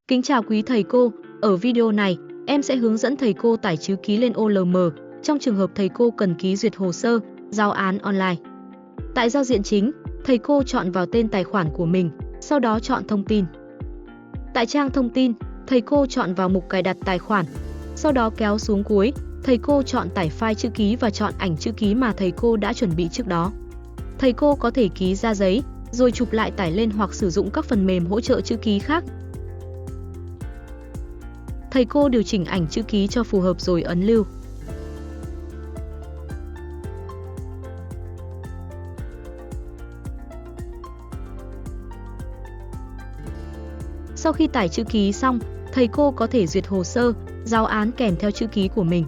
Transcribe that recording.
Kính chào quý thầy cô, ở video này, em sẽ hướng dẫn thầy cô tải chữ ký lên OLM trong trường hợp thầy cô cần ký duyệt hồ sơ, giao án online. Tại giao diện chính, thầy cô chọn vào tên tài khoản của mình, sau đó chọn thông tin. Tại trang thông tin, thầy cô chọn vào mục cài đặt tài khoản, sau đó kéo xuống cuối, thầy cô chọn tải file chữ ký và chọn ảnh chữ ký mà thầy cô đã chuẩn bị trước đó. Thầy cô có thể ký ra giấy, rồi chụp lại tải lên hoặc sử dụng các phần mềm hỗ trợ chữ ký khác. Thầy cô điều chỉnh ảnh chữ ký cho phù hợp rồi ấn lưu. Sau khi tải chữ ký xong, thầy cô có thể duyệt hồ sơ, giao án kèm theo chữ ký của mình.